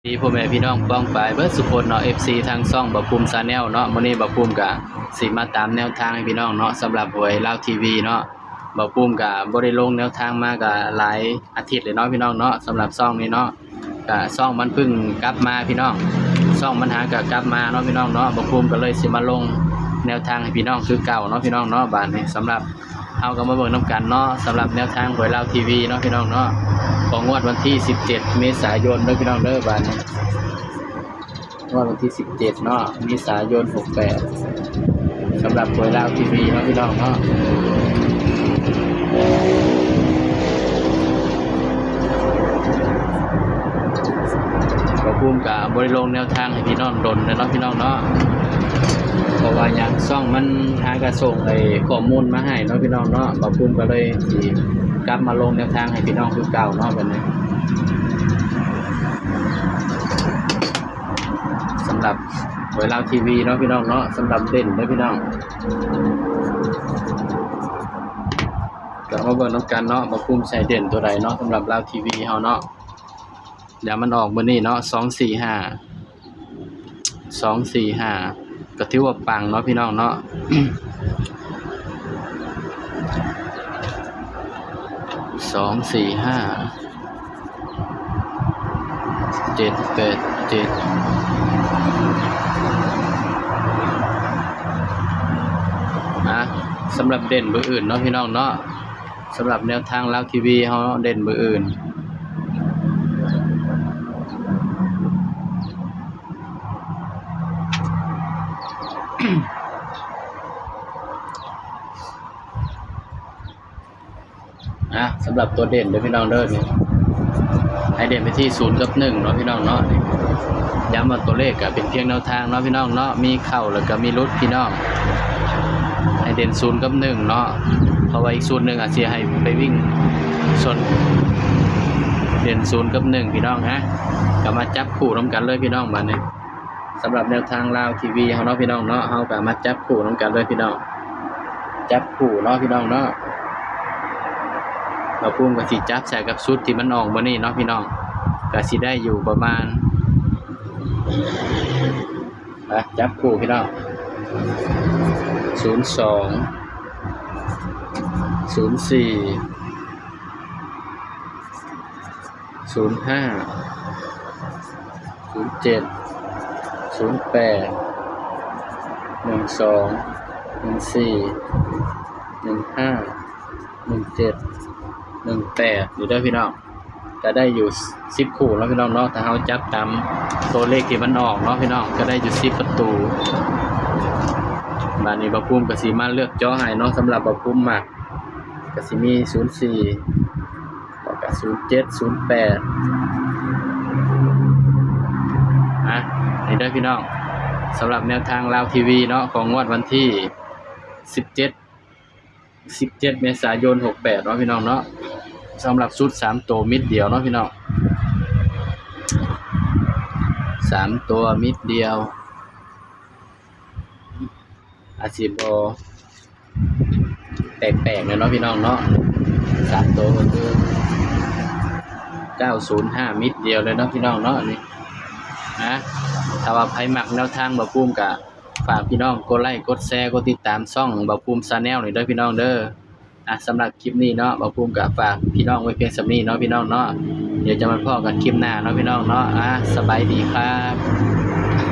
ดีพ่อแม่พี่น้องป้องปายเบิดสุพลเนาะ FC ทางช่องบ่ภูมิชาแนลเนาะมื้อนี้บ่ภูมิก็สิมาตามแนวทางให้พี่น้องเนาะสำหรับหวยลาวทีวีเนาะบ่ภูมิก็บ่ได้ลงแนวทางมาก็หลายอาทิตย์เลยเนาะพี่น้องเนาะสำหรับช่องนี้เนาะก็ช่องมันเพิ่งกลับมาพี่น้องช่องมันหาก็กลับมาเนาะพี่น้องเนาะบ่ภูมิก็เลยสิมาลงแนวทางให้พี่น้องคือเก่าเนาะพี่น้องเนาะบัดนี้สำหรับเฮาก็มาเบิ่งนํกันเนาะสำหรับแนวทางหวยลาวทีวีเนาะพี่น้องเนาะของงวดวันที่17เมษายนเด้อพี่น้องเด้อบัดนี้ วันที่17เนาะเมษายน68สำหรับหวยลาวทีวีเนาะพี่น้องเนาะก็ภูมิกับบริลงแนวทางให้พี่น้องดนเนาะพี่น้องเนาะเพราะว่าอย่างซ่องมันหากระส่งไอ้ข้อมูลมาให้เนาะพี่น้องเนาะก็ภูมิก็เลยสิกลับมาลงแนวทางให้พี่น้องคือเก่าเนาะแบบนี้สำหรับหวยลาวทีวีเนาะพี่น้องเนาะสำหรับเด่นเด้อพี่น้องก็มาเบิ่งนำกันเนาะบ่ภูมิใส่เด่นตัวใดเนาะสำหรับลาวทีวีเฮาเนาะเดี๋ยวมันออกมื้อนี้เนาะ245ก็ถือว่าปังเนาะพี่น้องเนาะ245 787สำหรับเด่นเบอร์อื่นเนาะพี่น้องเนาะสำหรับแนวทางลาวทีวีเฮาเด่นเบอร์อื่นสำหรับตัวเด่นเด้อพี่น้องเด้อนี่ให้เด่นไปที่0กับ1เนาะพี่น้องเนาะย้ำว่าตัวเลขก็เป็นเพียงแนวทางเนาะพี่น้องเนาะมีเข้าแล้วก็มีหลุดพี่น้องให้เด่น0กับ1เนาะเพราะว่าอีก0นึงอาจสิให้ไปวิ่งส่วนเด่น0กับ1พี่น้องก็มาจับคู่นำกันเลยพี่น้องบัดนี้สำหรับแนวทางลาวทีวีเฮาเนาะพี่น้องเนาะเฮาก็มาจับคู่นำกันเลยพี่น้องจับคู่เนาะพี่น้องเนาะเราพุ่งก็สิจับใส่กับชุดที่มันออกมื้อนี้เนาะพี่น้องก็สิได้อยู่ประมาณจับคู่พี่น้อง02 04 08 12 14 15 17 18อยู่เด้อพี่น้องก็ได้อยู่10คู่แล้วพี่น้องเนาะถ้าเฮาจับตามตัวเลขที่มันออกเนาะพี่น้องก็ได้อยู่10ประตูบัดนี้บ่ภูมิก็สิมาเลือกเจาะให้เนาะสำหรับบ่ภูมิมักก็สิมี04แล้วก็07 08นี่เด้อพี่น้องสำหรับแนวทางลาวทีวีเนาะของงวดวันที่17เมษายน68เนาะพี่น้องเนาะสำหรับชุด3ตัวมิดเดียวเนาะพี่น้อง3ตัวมิดเดียวอาชีพบ่แปลกๆเลยเนาะพี่น้องเนาะ3ตัวก็คือ905มิดเดียวเลยเนาะพี่น้องเนาะนี่ถ้าว่าใครมักแนวทางบ่ภูมิก็ฝากพี่น้องกดไลค์กดแชร์กดติดตามช่องบ่ภูมิชาแนลนี่เด้อพี่น้องเด้อสำหรับคลิปนี้เนาะบ่ภูมิก็ฝากพี่น้องไว้เพียงส่ำนี้เนาะพี่น้องเนาะเดี๋ยวจะมาพบกันคลิปหน้าเนาะพี่น้องเนาะสบายดีครับ